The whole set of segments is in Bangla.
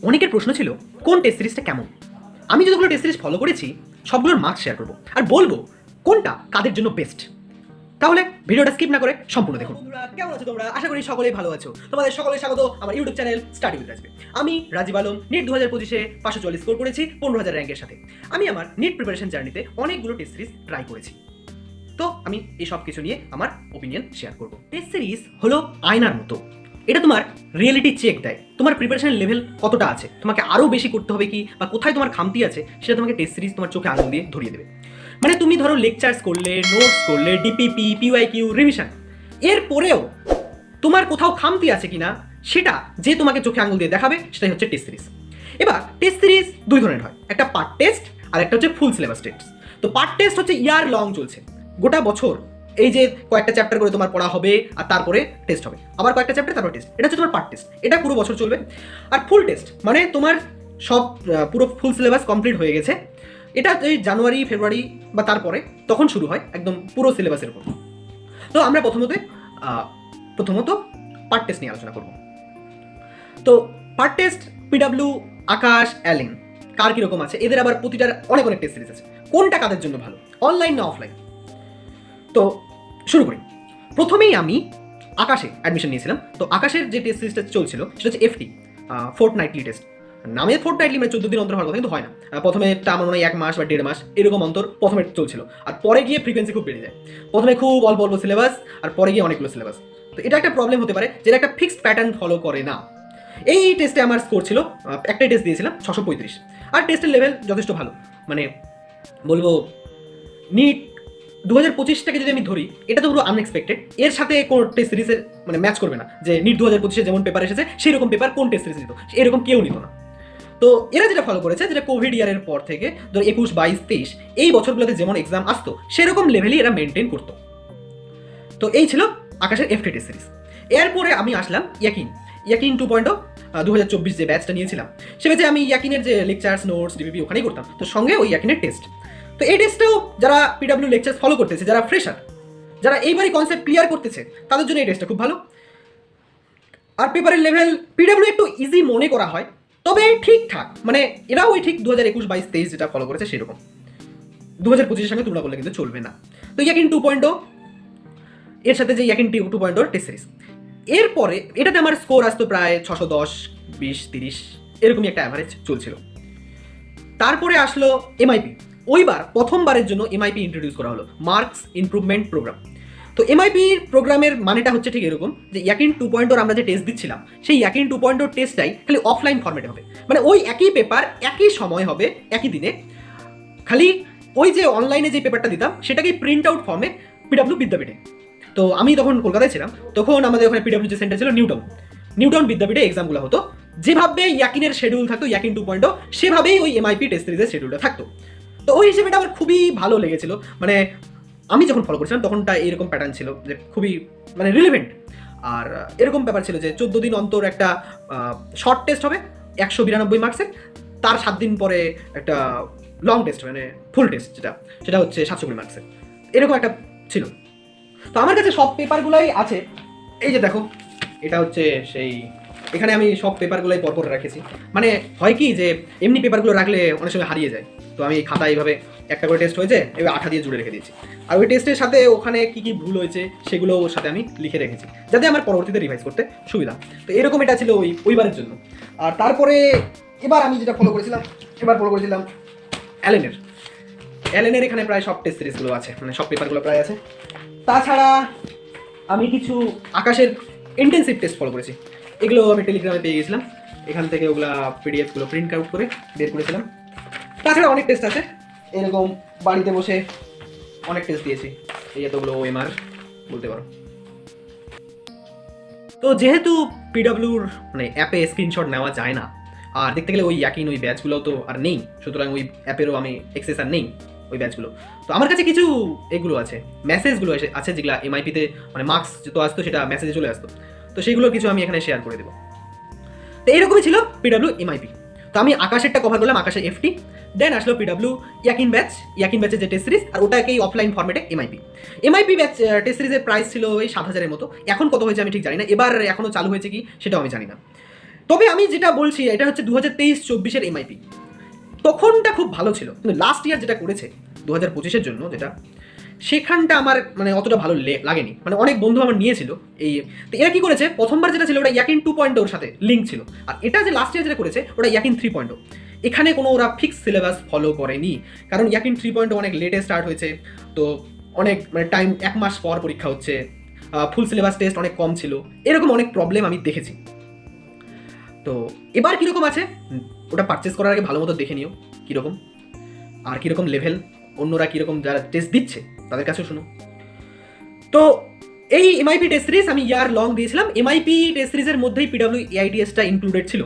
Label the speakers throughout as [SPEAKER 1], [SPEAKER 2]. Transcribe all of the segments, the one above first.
[SPEAKER 1] অনেকের প্রশ্ন ছিল কোন টেস্ট সিরিজটা কেমন। আমি যতগুলো টেস্ট সিরিজ ফলো করেছি সবগুলোর মার্কস শেয়ার করবো আর বলবো কোনটা কাদের জন্য বেস্ট। তাহলে ভিডিওটা স্কিপ না করে সম্পূর্ণ দেখুন। বন্ধুরা কেমন আছো তোমরা? আশা করি সকলেই ভালো আছো। তোমাদের সকলের স্বাগত আমার YouTube channel study with Rajbir. আমি রাজীব আলম নিট 2025-এ 544 স্কোর করেছি 15,000 র্যাঙ্কের সাথে। আমি আমার নিট প্রিপারেশন জার্নিতে অনেকগুলো টেস্ট সিরিজ ট্রাই করেছি, তো আমি এই সব কিছু নিয়ে আমার ওপিনিয়ন শেয়ার করব। টেস্ট সিরিজ হলো আয়নার মতো, এটা তোমার রিয়েলিটি চেক দেয় তোমার প্রিপারেশন লেভেল কতটা আছে, তোমাকে আরও বেশি করতে হবে কি বা কোথায় তোমার খামতি আছে সেটা তোমাকে টেস্ট সিরিজ তোমার চোখে আঙুল দিয়ে ধরিয়ে দেবে। মানে তুমি ধরো লেকচার্স করলে, নোটস করলে, ডিপিপি, পিওয়াইকিউ, রিভিশন, এরপরেও তোমার কোথাও খামতি আছে কিনা সেটা যে তোমাকে চোখে আঙুল দিয়ে দেখাবে সেটাই হচ্ছে টেস্ট সিরিজ। এবার টেস্ট সিরিজ দুই ধরনের হয়, একটা পার্ট টেস্ট আর একটা হচ্ছে ফুল সিলেবাস টেস্ট। তো পার্ট টেস্ট হচ্ছে ইয়ার লং চলছে, গোটা বছর এই যে কয়েকটা চ্যাপ্টার করে তোমার পড়া হবে আর তারপরে টেস্ট হবে, আবার কয়েকটা চ্যাপ্টার তারপর টেস্ট, এটা হচ্ছে তোমার পার্ট টেস্ট, এটা পুরো বছর চলবে। আর ফুল টেস্ট মানে তোমার সব পুরো ফুল সিলেবাস কমপ্লিট হয়ে গেছে, এটা এই জানুয়ারি ফেব্রুয়ারি বা তারপরে তখন শুরু হয় একদম পুরো সিলেবাসের উপর। তো আমরা প্রথমত পার্ট টেস্ট নিয়ে আলোচনা করব। তো পার্ট টেস্ট পিডাব্লিউ, আকাশ, অ্যালেন কার কীরকম আছে, এদের আবার প্রতিটার অনেক অনেক টেস্ট সিরিজ আছে, কোনটা কাদের জন্য ভালো, অনলাইন না অফলাইন। তো শুরু করি। প্রথমেই আমি আকাশে অ্যাডমিশন নিয়েছিলাম। তো আকাশের যে টেস্ট সিরিজটা চলছিল সেটা হচ্ছে এফটি, ফোর্টনাইটলি টেস্ট। নামে ফোর্টনাইটলি মানে 14 দিন অন্তর হওয়ার কথা, কিন্তু হয় না। প্রথমে আমার মনে হয় 1 মাস বা 1.5 মাস এরকম অন্তর প্রথমে চলছিল, আর পরে গিয়ে ফ্রিকোয়েন্সি খুব বেড়ে যায়। প্রথমে খুব অল্প অল্প সিলেবাস আর পরে গিয়ে অনেকগুলো সিলেবাস। তো এটা একটা প্রবলেম হতে পারে, যেটা একটা ফিক্সড প্যাটার্ন ফলো করে না। এই টেস্টে আমার স্কোর ছিল, একটাই টেস্ট দিয়েছিলাম 635, আর টেস্টের লেভেল যথেষ্ট ভালো। মানে বলবো নিট 2025টাকে যদি আমি ধরি, এটা তো পুরো আনএক্সপেক্টেড, এর সাথে কোন টেস্ট সিরিজের মানে ম্যাচ করবে না যে নিট 2025-এ যেমন পেপার এসেছে সেই রকম পেপার কোন টেস্ট সিরিজ নিত, এরকম কেউ নিত না। তো এরা যেটা ফলো করেছে, যেটা কোভিড ইয়ারের পর থেকে ধর 21, 22, 23 এই বছরগুলোতে যেমন এক্সাম আসতো সেরকম লেভেলই এরা মেনটেন করতো। তো এই ছিল আকাশের এফটি টেস্ট সিরিজ। এরপরে আমি আসলাম ইয়াকিন 2.0, 2024 যে ব্যাচটা নিয়েছিলাম সে ব্যাচে আমি ইয়াকিনের যে লেকচার্স, নোটস, ডিপিপি ওখানেই করতাম, তো সঙ্গে ওই ইয়াকিনের টেস্ট। তো এই টেস্টেও যারা পিডাব্লিউ লেকচার্স ফলো করতেছে, যারা ফ্রেশার, যারা এইবারই কনসেপ্ট ক্লিয়ার করতেছে, তাদের জন্য এই টেস্টটা খুব ভালো। আর পেপারের লেভেল পিডাব্লিউ একটু ইজি মনে করা হয়, তবে ঠিকঠাক, মানে এরাও ওই ঠিক 2021, 22, 23 যেটা ফলো করেছে সেরকম, 2025-এর সঙ্গে তুলনা করলে কিন্তু চলবে না। তো ইয়াকিন 2.0 এর সাথে যে ইয়াকিন 2.0 টেস্ট সিরিজ, এরপরে এটাতে আমার স্কোর আসতো প্রায় 610, 20, 30 এরকমই একটা অ্যাভারেজ চলছিল। তারপরে আসলো এমআইপি। ওইবার প্রথমবারের জন্য এমআইপি ইন্ট্রোডিউস করা হলো, মার্কস ইমপ্রুভমেন্ট প্রোগ্রাম। তো এমআইপি প্রোগ্রামের মানেটা হচ্ছে ঠিক এরকম যে ইয়াকিন 2.0 আমরা যে টেস্ট দিচ্ছিলাম সেই ইয়াকিন 2.0 টেস্টটাই খালি অফলাইন ফর্মেটে হবে, মানে ওই একই পেপার একই সময় হবে একই দিনে, খালি ওই যে অনলাইনে যে পেপারটা দিতাম সেটাকেই প্রিন্ট আউট ফর্মে পিডাব্লিউ বিদ্যাপীঠে। তো আমি তখন কলকাতায় ছিলাম, তখন আমাদের ওখানে পিডাব্লিউ যে সেন্টার ছিল নিউটাউন বিদ্যাপীঠে এক্সামগুলো হতো। যেভাবে ইয়াকিনের শিডিউল থাকতো ইয়াকিন 2.0 সেভাবেই ওই এমআইপি টেস্ট সিরিজের শিডিউলটা থাকতো। তো ওই হিসেবেটা আমার খুবই ভালো লেগেছিল, মানে আমি যখন ফলো করছিলাম তখনটা এরকম প্যাটার্ন ছিল যে খুবই মানে রিলেভেন্ট। আর এরকম ব্যাপার ছিল যে 14 দিন অন্তর একটা শর্ট টেস্ট হবে 192 মার্কসের, তার 7 দিন পরে একটা লং টেস্ট মানে ফুল টেস্ট, সেটা হচ্ছে 720 মার্কসের, এরকম একটা ছিল। তো আমার কাছে সব পেপারগুলোই আছে, এই যে দেখো এটা হচ্ছে সেই, এখানে আমি সব পেপারগুলোই পরপর রেখেছি। মানে হয় কি যে এমনি পেপারগুলো রাখলে অনেক সময় হারিয়ে যায়, তো আমি খাতা এইভাবে একটা করে টেস্ট হয়েছে এবার আঠা দিয়ে জুড়ে রেখে দিয়েছি, আর ওই টেস্টের সাথে ওখানে কি কি ভুল হয়েছে সেগুলো ওর সাথে আমি লিখে রেখেছি যাতে আমার পরবর্তীতে রিভাইজ করতে সুবিধা। তো এরকম এটা ছিল ওইবারের জন্য। আর তারপরে এবার আমি যেটা ফলো করেছিলাম অ্যালেনের এখানে প্রায় সব টেস্ট সিরিজগুলো আছে, মানে সব পেপারগুলো প্রায় আছে। তাছাড়া আমি কিছু আকাশের ইন্টেন্সিভ টেস্ট ফলো করেছি, এগুলো আমি টেলিগ্রামে পেয়ে গেছিলাম, এখান থেকে ওগুলা পিডিএফগুলো প্রিন্ট আউট করে বের করেছিলাম। তাছাড়া অনেক টেস্ট আছে, এরকম বাড়িতে বসে অনেক টেস্ট দিয়েছি, এই এতগুলো ওএমআর বলতে পারো। তো যেহেতু পিডাব্লিউর মানে অ্যাপে স্ক্রিনশট নেওয়া যায় না, আর দেখতে গেলে ওই ইয়াকিন ওই ব্যাচগুলো তো আর নেই, সুতরাং ওই অ্যাপেরও আমি অ্যাক্সেস আর নেই ওই ব্যাচগুলো। তো আমার কাছে কিছু এগুলো আছে, মেসেজগুলো আছে যেগুলো এমআইপিতে মানে মার্কস যত আসতো সেটা মেসেজে চলে আসতো, তো সেইগুলো কিছু আমি এখানে শেয়ার করে দেবো। তো এইরকমই ছিল পিডাব্লিউ এমআইপি। তো আমি আকাশেরটা কভার করলাম, আকাশের এফটি, দেন আসলো পিডাব্লিউ ইয়াকিন ব্যাচের যে টেস্ট সিরিজ, আর ওটাকেই অফলাইন ফর্মেটে এমআইপি ব্যাচ টেস্ট সিরিজের প্রাইস ছিল এই 7,000-এর মতো, এখন কত হয়েছে আমি ঠিক জানি না, এবার এখনও চালু হয়েছে কি সেটাও আমি জানি না। তো তবে আমি যেটা বলছি এটা হচ্ছে 2023-24 এমআইপি, তখনটা খুব ভালো ছিল, কিন্তু লাস্ট ইয়ার যেটা করেছে 2025 জন্য যেটা, সেখানটা আমার মানে অতটা ভালো লাগেনি। মানে অনেক বন্ধু আমার নিয়েছিল এই, তো এরা কি করেছে, প্রথমবার যেটা ছিল ওটা ইয়াকিন 2.0 সাথে লিঙ্ক ছিল, আর এটা যে লাস্ট ইয়ার যেটা করেছে ওটা ইয়াকিন 3.0। এখানে কোনো ওরা ফিক্স সিলেবাস ফলো করেনি, কারণ ইয়াকিন 3.0 অনেক লেটে স্টার্ট হয়েছে, তো অনেক মানে টাইম 1 মাস পর পরীক্ষা হচ্ছে, ফুল সিলেবাস টেস্ট অনেক কম ছিল, এরকম অনেক প্রবলেম আমি দেখেছি। তো এবার কীরকম আছে ওটা পারচেস করার আগে ভালো মতো দেখে নিও কীরকম, আর কীরকম লেভেল, অন্যরা কীরকম যারা টেস্ট দিচ্ছে তাদের কাছেও শুনো। তো এই এমআইপি টেস্ট সিরিজ আমি ইয়ার লং দিয়েছিলাম, এমআইপি টেস্ট সিরিজের মধ্যেই পিডব্লিউ এআইটিএসটা ইনক্লুডেড ছিল।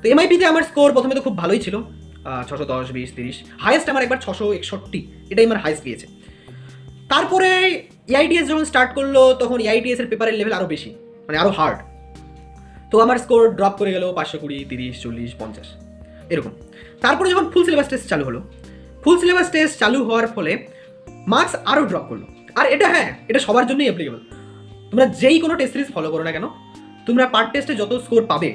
[SPEAKER 1] তো এমআইপিতে আমার স্কোর প্রথমে তো খুব ভালোই ছিল, 610, 20, 30, হাইয়েস্ট আমার একবার 661, এটাই আমার হাইয়েস্ট গিয়েছে। তারপরে এআইটিএস যখন স্টার্ট করলো তখন এআইটিএস এর পেপারের লেভেল আরও বেশি, মানে আরও হার্ড, তো আমার স্কোর ড্রপ করে গেল 520, 30, 40, 50 এরকম। তারপরে যখন ফুল সিলেবাস টেস্ট চালু হলো, ফুল সিলেবাস টেস্ট চালু হওয়ার ফলে মার্কস আরও ড্রপ করলো। আর এটা হ্যাঁ, এটা সবার জন্যই অ্যাপ্লিকেবল, তোমরা যেই কোনো টেস্ট সিরিজ ফলো করো না কেন, তোমরা পার্ট টেস্টে যত স্কোর পাবে,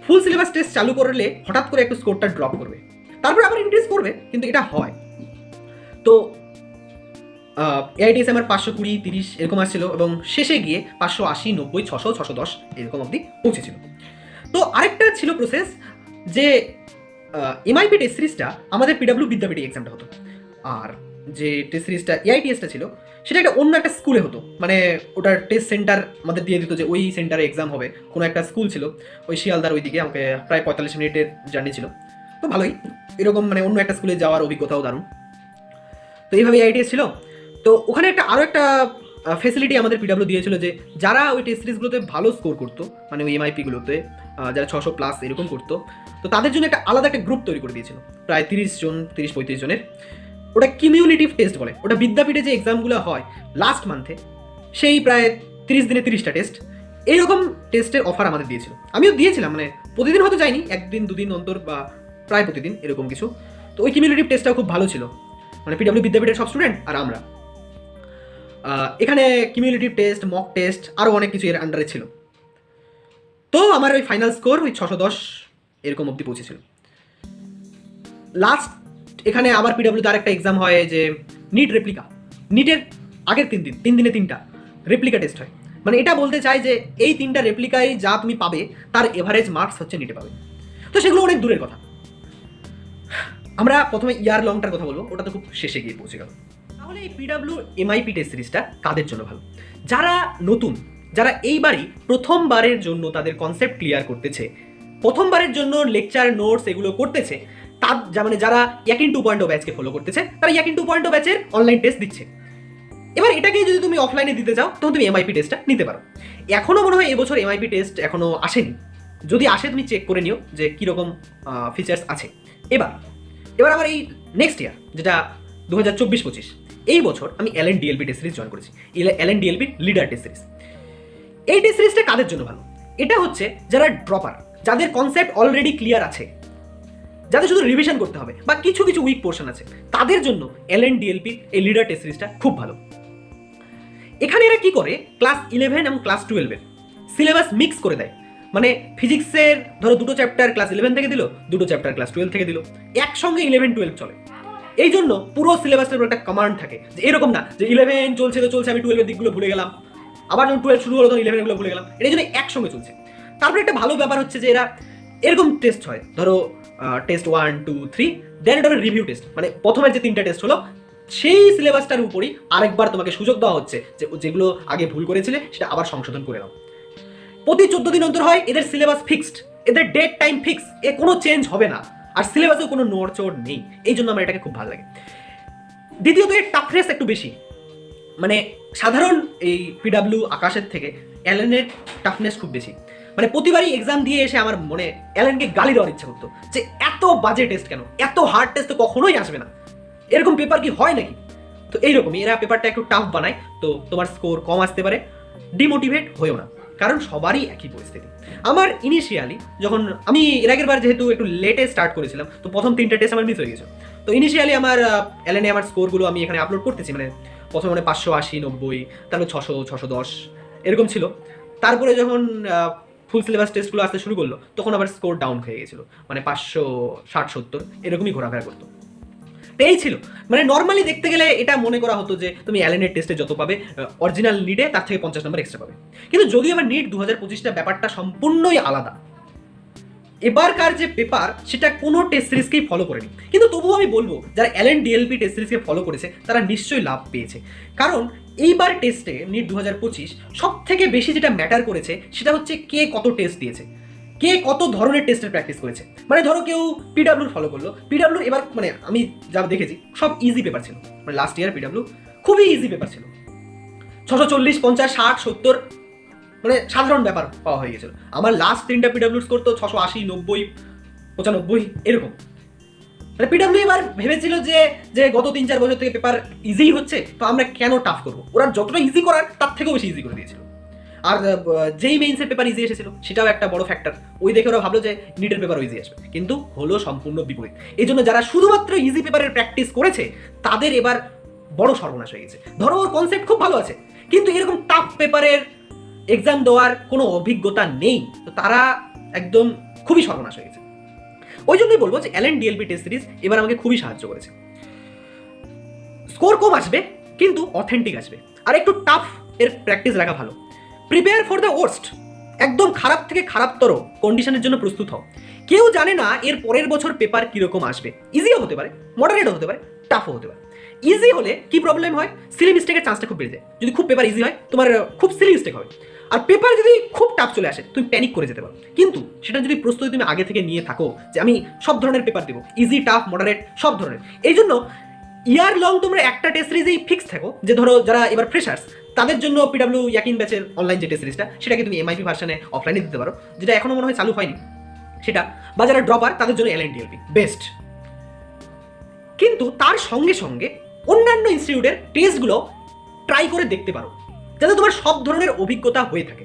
[SPEAKER 1] ফুল সিলেবাস টেস্ট চালু করলে হঠাৎ করে একটু স্কোরটা ড্রপ করবে, তারপরে আবার ইনক্রিজ করবে, কিন্তু এটা হয়। তো এআইটিএস আমার 520, 30 এরকম আসছিল, এবং শেষে গিয়ে 580, 90, 600, 610 এরকম অবধি পৌঁছেছিল। তো আরেকটা ছিল প্রসেস যে এমআইপি টেস্ট সিরিজটা আমাদের পিডব্লিউ বিদ্যাপীঠে এক্সামটা হতো, আর যে টেস্ট সিরিজটা এআইটিএসটা ছিল সেটা একটা অন্য একটা স্কুলে হতো, মানে ওটার টেস্ট সেন্টার আমাদের দিয়ে দিত যে ওই সেন্টারে এক্সাম হবে, কোনো একটা স্কুল ছিল ওই শিয়ালদার ওইদিকে, আমাকে প্রায় 45 মিনিটের জার্নি ছিল, তো ভালোই এরকম মানে অন্য একটা স্কুলে যাওয়ার অভিজ্ঞতাও দারুণ। তো এইভাবে এআইটিএস ছিল। তো ওখানে আরও একটা ফেসিলিটি আমাদের পিডব্লিউ দিয়েছিল যে যারা ওই টেস্ট সিরিজগুলোতে ভালো স্কোর করতো, মানে ওই এমআইপিগুলোতে যারা 600+ এরকম করতো, তো তাদের জন্য একটা আলাদা একটা গ্রুপ তৈরি করে দিয়েছিল, প্রায় 30 জন, 30-35 জনের। ওটা কিউমিউলেটিভ টেস্ট বলে, ওটা বিদ্যাপীঠে যে এক্সামগুলো হয় লাস্ট মান্থে, সেই প্রায় 30 দিনে 30টা টেস্ট, এইরকম টেস্টের অফার আমাদের দিয়েছিল। আমিও দিয়েছিলাম, মানে প্রতিদিন হয়তো যাইনি, 1 দিন 2 দিন অন্তর বা প্রায় প্রতিদিন এরকম কিছু। তো ওই কিউমিউলেটিভ টেস্টটাও খুব ভালো ছিল, মানে পিডব্লিউ বিদ্যাপীঠের সব স্টুডেন্ট আর আমরা, এখানে কিউমিউলেটিভ টেস্ট, মক টেস্ট আরও অনেক কিছু এর আন্ডারে ছিল। তো আমার ওই ফাইনাল স্কোর ওই 610 এরকম অবধি পৌঁছেছিল। লাস্ট এখানে আবার পিডব্লিউতে আরেকটা এক্সাম হয় যে নিট রেপ্লিকা, নিটের আগের 3 দিনে 3টা রেপ্লিকা টেস্ট হয়, মানে এটা বলতে চাই যে এই 3টা রেপ্লিকায় যা তুমি পাবে তার এভারেজ মার্কস হচ্ছে নিটে পাবে। তো সেগুলো অনেক দূরের কথা, আমরা প্রথমে ইয়ার লংটার কথা বলবো, ওটা তো খুব শেষে গিয়ে পৌঁছে গেল। তাহলে এই পিডব্লিউ এমআইপি টেস্ট সিরিজটা কাদের জন্য ভালো? যারা নতুন, যারা এইবারই প্রথমবারের জন্য তাদের কনসেপ্ট ক্লিয়ার করতেছে, প্রথমবারের জন্য লেকচার নোটস এগুলো করতেছে, তার মানে যারা ইয়াকিন 2.0 ব্যাচকে ফলো করতেছে, তারা ইয়াকিন 2.0 ব্যাচের অনলাইন টেস্ট দিচ্ছে। এবার এটাকে যদি তুমি অফলাইনে দিতে চাও তখন তুমি এমআইপি টেস্টটা নিতে পারো। এখনও মনে হয় এবছর এমআইপি টেস্ট এখনও আসেনি, যদি আসে তুমি চেক করে নিও যে কীরকম ফিচার্স আছে। এবার আমার এই নেক্সট ইয়ার যেটা 2024-25, এই বছর আমি LNDLB টেস্ট সিরিজ জয়েন করেছি, LNDLB লিডার টেস্ট সিরিজ। এই টেস্ট সিরিজটা কাদের জন্য ভালো? এটা হচ্ছে যারা ড্রপার, যাদের কনসেপ্ট অলরেডি ক্লিয়ার আছে, যাদের শুধু রিভিশন করতে হবে বা কিছু কিছু উইক পোর্শন আছে, তাদের জন্য LNDLB এই লিডার টেস্ট সিরিজটা খুব ভালো। এখানে এরা কি করে, ক্লাস 11 এবং ক্লাস 12-এর সিলেবাস মিক্স করে দেয়, মানে ফিজিক্সের ধরো 2টো চ্যাপ্টার ক্লাস 11 থেকে দিল, 2টো চ্যাপ্টার ক্লাস 12 থেকে দিল, একসঙ্গে 11-12 চলে। এই জন্য পুরো সিলেবাসের উপর একটা কমান্ড থাকে, যে এরকম না যে 11 চলছে তো চলছে, আমি 12-এর দিকগুলো ভুলে গেলাম, আবার যখন 12 শুরু হলো তখন 11-এরগুলো ভুলে গেলাম, এর জন্য একসঙ্গে চলছে। তারপরে একটা ভালো ব্যাপার হচ্ছে যে এরা এরকম টেস্ট হয়, ধরো টেস্ট 1, 2, 3, দেন এটা রিভিউ টেস্ট, মানে প্রথমের যে 3টা টেস্ট হলো সেই সিলেবাসটার উপরই আরেকবার তোমাকে সুযোগ দেওয়া হচ্ছে যে যেগুলো আগে ভুল করেছিলে সেটা আবার সংশোধন করে নাও। প্রতি 14 দিন অন্তর হয়, এদের সিলেবাস ফিক্সড, এদের ডেট টাইম ফিক্স, এ কোনো চেঞ্জ হবে না, আর সিলেবাসেও কোনো নড়চড় নেই, এই জন্য আমার এটাকে খুব ভালো লাগে। দ্বিতীয়ত এর টাফনেস একটু বেশি, মানে সাধারণ এই পিডব্লিউ আকাশের থেকে এলএনের টাফনেস খুব বেশি, মানে প্রতিবারই এক্সাম দিয়ে এসে আমার মনে এলএনকে গালি দেওয়ার ইচ্ছা করতো যে এত বাজে টেস্ট কেন, এত হার্ড টেস্ট তো কখনোই আসবে না, এরকম পেপার কি হয় নাকি? তো এইরকমই এরা পেপারটা একটু টাফ বানায়, তো তোমার স্কোর কম আসতে পারে, ডিমোটিভেট হয়েও না, কারণ সবারই একই পরিস্থিতি। আমার ইনিশিয়ালি যখন আমি এর আগের বার যেহেতু একটু লেটে স্টার্ট করেছিলাম, তো প্রথম 3টা টেস্ট আমার মিস হয়ে গেছে, তো ইনিশিয়ালি আমার এলএনে আমার স্কোরগুলো আমি এখানে আপলোড করতেছি, মানে প্রথমে মানে 580, 90, তারপর 600, 610 এরকম ছিল। তারপরে যখন ফুল সিলেবাস টেস্টগুলো আসতে শুরু করলো তখন আবার স্কোর ডাউন হয়ে গেছিলো, মানে 560-70 এরকমই ঘোরাফেরা করতো। তো এই ছিল, মানে নর্মালি দেখতে গেলে এটা মনে করা হতো যে তুমি অ্যালেনের টেস্টে যত পাবে অরিজিনাল নিডে তার থেকে 50 নম্বর এক্সট্রা পাবে। কিন্তু যদিও আবার নিট 2025টা ব্যাপারটা সম্পূর্ণই আলাদা। এবারকার যে পেপার সেটা কোনো টেস্ট সিরিজকেই ফলো করেনি, কিন্তু তবুও আমি বলবো যারা অ্যালেন ডিএলপি টেস্ট সিরিজকে ফলো করেছে তারা নিশ্চয়ই লাভ পেয়েছে। কারণ এইবার টেস্টে নিট 2025 সব থেকে বেশি যেটা ম্যাটার করেছে সেটা হচ্ছে কে কত টেস্ট দিয়েছে, কে কত ধরনের টেস্টের প্র্যাকটিস করেছে। মানে ধরো কেউ পিডাব্লিউর ফলো করলো, পিডাব্লিউ এবার মানে আমি যা দেখেছি সব ইজি পেপার ছিল, মানে লাস্ট ইয়ার পিডাব্লিউ খুবই ইজি পেপার ছিল, 640, 50, 60, 70 মানে সাধারণ ব্যাপার পাওয়া হয়ে গেছিল। আমার লাস্ট 3টা পিডাব্লিউ স্কোর তো 680, 90, 95 এরকম। মানে পিডাব্লিউ এবার ভেবেছিল যে গত 3-4 বছর থেকে পেপার ইজি হচ্ছে, তো আমরা কেন টাফ করবো, ওরা যতটা ইজি করার তার থেকেও বেশি ইজি করে দিয়েছিল। আর যেই মেইনসের পেপার ইজি এসেছিল সেটাও একটা বড় ফ্যাক্টর, ওই দেখে ওরা ভাবলো যে নিটের পেপার ইজি আসবে, কিন্তু হলো সম্পূর্ণ বিপরীত। এই জন্য যারা শুধুমাত্র ইজি পেপারের প্র্যাকটিস করেছে তাদের এবার বড় সর্বনাশ হয়ে গেছে। ধরো ওর কনসেপ্ট খুব ভালো আছে কিন্তু এরকম টাফ পেপারের এক্সাম দেওয়ার কোনো অভিজ্ঞতা নেই, তো তারা একদম খুবই সর্বনাশ হয়ে গেছে। ওই জন্যই বলবো যে অ্যালেন ডিএলপি টেস্ট সিরিজ এবার আমাকে খুবই সাহায্য করেছে। স্কোর কম আসবে কিন্তু অথেন্টিক আসবে, আর একটু টাফ এর প্র্যাকটিস রাখা ভালো। প্রিপেয়ার ফর দ্য ওয়ার্স্ট, একদম খারাপ থেকে খারাপতর কন্ডিশনের জন্য প্রস্তুত হও। কেউ জানে না এর পরের বছর পেপার কিরকম আসবে, ইজিও হতে পারে, মডারেটও হতে পারে, টাফও হতে পারে। ইজি হলে কি প্রবলেম হয়, সিলি মিস্টেকের চান্সটা খুব বেড়ে যায়। যদি খুব পেপার ইজি হয় তোমার খুব সিলি মিস্টেক হবে, আর পেপার যদি খুব টাফ চলে আসে তুমি প্যানিক করে যেতে পারো। কিন্তু সেটা যদি প্রস্তুতি তুমি আগে থেকে নিয়ে থাকো যে আমি সব ধরনের পেপার দেবো, ইজি, টাফ, মডারেট সব ধরনের, এই জন্য ইয়ার লং তোমরা একটা টেস্ট সিরিজেই ফিক্স থাকো। যে ধরো যারা এবার ফ্রেশার্স তাদের জন্য পিডাব্লিউ ইয়াকিন ব্যাচের অনলাইন যে টেস্ট সিরিজটা সেটাকে তুমি এমআইপি ভার্সনে অফলাইনে দিতে পারো, যেটা এখনো মনে হয় চালু হয়নি সেটা, বা যারা ড্রপার তাদের জন্য অ্যালেন ডিএলপি বেস্ট। কিন্তু তার সঙ্গে সঙ্গে অন্যান্য ইনস্টিটিউটের টেস্টগুলো ট্রাই করে দেখতে পারো যাতে তোমার সব ধরনের অভিজ্ঞতা হয়ে থাকে।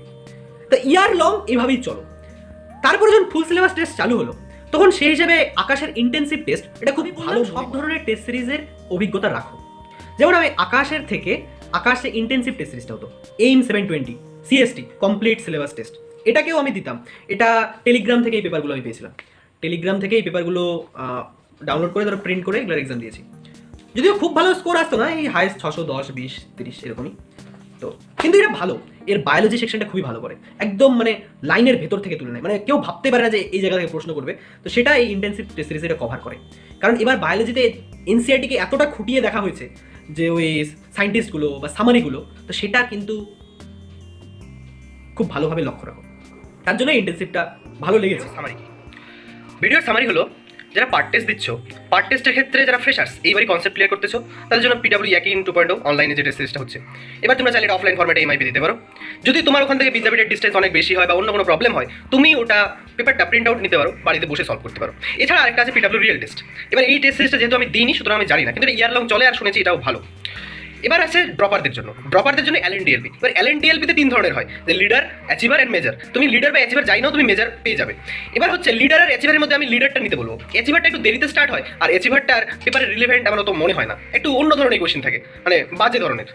[SPEAKER 1] তা ইয়ার লং এভাবেই চলো। তারপরে যখন ফুল সিলেবাস টেস্ট চালু হলো তখন সেই হিসেবে আকাশের ইন্টেন্সিভ টেস্ট এটা খুবই ভালো, সব ধরনের টেস্ট সিরিজের অভিজ্ঞতা রাখো। যেমন আমি আকাশের থেকে আকাশে ইন্টেন্সিভ টেস্ট সিরিজটা হতো aim 720 CST complete syllabus test, এটাকেও আমি দিতাম। এটা টেলিগ্রাম থেকে এই পেপারগুলো আমি পেয়েছিলাম, টেলিগ্রাম থেকে এই পেপারগুলো ডাউনলোড করে ধরো প্রিন্ট করে এগুলোর এক্সাম দিয়েছি। যদিও খুব ভালো স্কোর আসতো না, এই হাইস্ট 610, 20, 30 এরকমই তো, কিন্তু এটা ভালো। এর বায়োলজি সেকশনটা খুবই ভালো করে, একদম মানে লাইনের ভেতর থেকে তুলে নেয়, মানে কেউ ভাবতে পারে না যে এই জায়গা থেকে প্রশ্ন করবে, তো সেটা এই ইন্টেন্সিভ টেস্ট সিরিজ এটা কভার করে। কারণ এবার বায়োলজিতে এনসিআরটিকে এতটা খুঁটিয়ে দেখা হয়েছে যে ওই সায়েন্টিস্টগুলো বা সামারিগুলো, তো সেটা কিন্তু খুব ভালোভাবে লক্ষ্য রাখো, তার জন্য ইন্টেন্সিভটা ভালো লেগেছে। সামারি ভিডিওর সামারি হলো, যারা পার্ট টেস্ট দিচ্ছ, পার্ট টেস্টের ক্ষেত্রে যারা ফ্রেশার্স এইবারই কনসেপ্ট ক্লিয়ার করতেছো তাদের জন্য পিডাব্লিউ ইয়াকিন 2.0 অনলাইনে যে টেস্ট সিরিজটা হচ্ছে, এবার তোমরা চাইলে অফলাইন ফরম্যাটে এমআইপি দিতে পারো। যদি তোমার ওখান থেকে বিদ্যাপীঠের ডিস্টেন্স অনেক বেশি হয় বা অন্য কোনো প্রবলেম হয়, তুমি ওটা পেপারটা প্রিন্ট আউট নিতে পারো, বাড়িতে বসে সলভ করতে পারো। এছাড়া আরেকটা আছে পিডাব্লিউ রিয়েল টেস্ট। এবার এই টেস্ট সিরিজটা যেহেতু আমি দিইনি সুতরাং আমি জানি না, কিন্তু ইয়ার লং চলে আর শুনেছি এটাও ভালো। এবার আছে ড্রপারদের জন্য, ড্রপারদের জন্য অ্যালেন ডিএলপি। এবার অ্যালেন ডিএলপিতে 3 ধরনের হয়, যে লিডার, অ্যাচিভার এন্ড মেজার। তুমি লিডার বা অ্যাচিভার যাই নাও তুমি মেজার পেয়ে যাবে। এবার হচ্ছে লিডার আর অ্যাচিভারের মধ্যে আমি লিডারটা নিতে বলবো। অ্যাচিভারটা একটু দেরিতে স্টার্ট হয় আর অ্যাচিভারটার পেপারে রিলেভেন্ট আমার তো মনে হয় না, একটু অন্য ধরনের কোয়েশ্চেন থাকে, মানে বাজে ধরনের।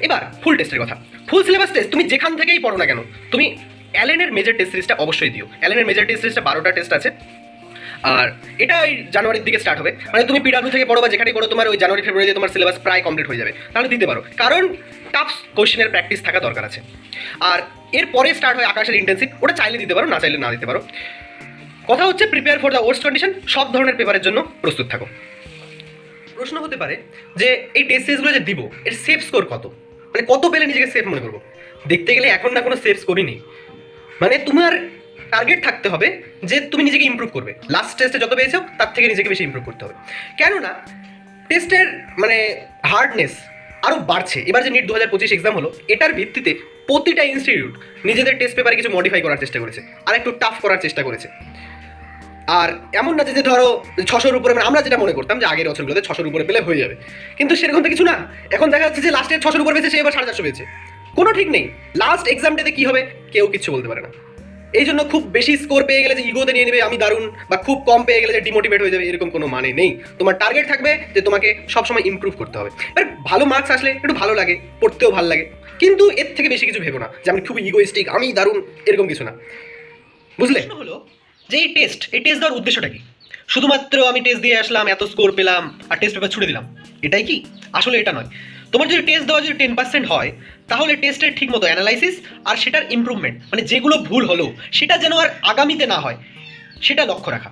[SPEAKER 1] এবার ফুল টেস্টের কথা, ফুল সিলেবাস টেস্ট তুমি যেখান থেকেই পড়ো না কেন তুমি অ্যালেনের মেজর টেস্ট সিরিজটা অবশ্যই দিও। অ্যালেনের মেজর টেস্ট সিরিজটা 12টা টেস্ট আছে, আর এটা ওই জানুয়ারির দিকে স্টার্ট হবে। মানে তুমি পিডাব্লিউ থেকে পড়ো বা যেখানে পড়ো তোমার ওই জানুয়ারি ফেব্রুয়ারিতে তোমার সিলেবাস প্রায় কমপ্লিট হয়ে যাবে, তাহলে দিতে পারো। কারণ টাফ কোশ্চেনের প্র্যাকটিস থাকা দরকার আছে। আর এরপরে স্টার্ট হয় আকাশের ইন্টেন্সিভ, ওটা চাইলে দিতে পারো, না চাইলে না দিতে পারো। কথা হচ্ছে prepare for the worst condition, সব ধরনের পেপারের জন্য প্রস্তুত থাকো। প্রশ্ন হতে পারে যে এই টেস্ট সিরিজগুলো যে দিব এর সেফ স্কোর কত, মানে কত পেলে নিজেকে সেফ মনে করবো। দেখতে গেলে এখন না কোনো সেফ স্কোরই নেই, মানে তোমার টার্গেট থাকতে হবে যে তুমি নিজেকে ইমপ্রুভ করবে, লাস্ট টেস্টে যত পেয়েছো তার থেকে নিজেকে বেশি ইমপ্রুভ করতে হবে। কেননা টেস্টের মানে হার্ডনেস আরও বাড়ছে। এবার যে নিট 2025 এক্সাম হলো, এটার ভিত্তিতে প্রতিটা ইনস্টিটিউট নিজেদের টেস্ট পেপারে কিছু মডিফাই করার চেষ্টা করেছে, আর একটু টাফ করার চেষ্টা করেছে। আর এমন না যে ধরো 600-র উপরে, মানে আমরা যেটা মনে করতাম যে আগের বছরগুলোতে 600-র উপরে পেলে হয়ে যাবে, কিন্তু সেরকম তো কিছু না। এখন দেখা যাচ্ছে যে লাস্টে 600-র উপরে পেয়েছে, সে এবার 450 পেয়েছে, কোনো ঠিক নেই। লাস্ট এক্সামটাতে কী হবে কেউ কিছু বলতে পারে না। এই জন্য খুব বেশি স্কোর পেয়ে গেলে যে ইগোতে নিয়ে নেবে আমি দারুণ, বা খুব কম পেয়ে গেলে যে ডিমোটিভেট হয়ে যাবে, এরকম কোনো মানে নেই। তোমার টার্গেট থাকবে যে তোমাকে সবসময় ইমপ্রুভ করতে হবে। আর ভালো মার্কস আসলে একটু ভালো লাগে, পড়তেও ভালো লাগে,
[SPEAKER 2] কিন্তু এর থেকে বেশি কিছু ভেবো না যে আমি খুব ইগোইস্টিক, আমি দারুণ, এরকম কিছু না, বুঝলে?
[SPEAKER 1] প্রশ্ন হলো যে এই টেস্ট দেওয়ার উদ্দেশ্যটা কি? শুধুমাত্র আমি টেস্ট দিয়ে আসলাম, এত স্কোর পেলাম আর টেস্ট পেপার ছুড়ে দিলাম, এটাই কি? আসলে এটা নয়। তোমার যদি টেস্ট দেওয়া যদি 10% হয়, তাহলে টেস্টের ঠিক মতো অ্যানালাইসিস আর সেটার ইমপ্রুভমেন্ট, মানে যেগুলো ভুল হলো সেটা যেন আর আগামীতে না হয়, সেটা লক্ষ্য রাখা।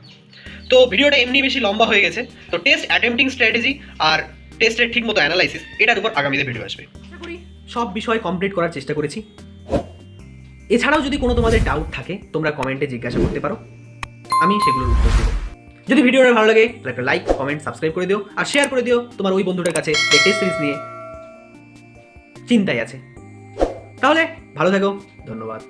[SPEAKER 1] তো ভিডিওটা এমনি বেশি লম্বা হয়ে গেছে, তো টেস্ট অ্যাটেম্পটিং স্ট্র্যাটেজি আর টেস্টের ঠিক মতো অ্যানালাইসিস, এটার উপর আগামীতে ভিডিও আসবে। আশা করি সব বিষয় কমপ্লিট করার চেষ্টা করেছি। এছাড়াও যদি কোনো তোমাদের ডাউট থাকে, তোমরা কমেন্টে জিজ্ঞাসা করতে পারো, আমি সেগুলোর উত্তর দেবো। যদি ভিডিওটা ভালো লাগে তাহলে একটা লাইক, কমেন্ট, সাবস্ক্রাইব করে দিও আর শেয়ার করে দিও তোমার ওই বন্ধুটার কাছে যে টেস্ট সিরিজ নিয়ে চিন্তায় আছে। তাহলে ভালো থাকো, ধন্যবাদ।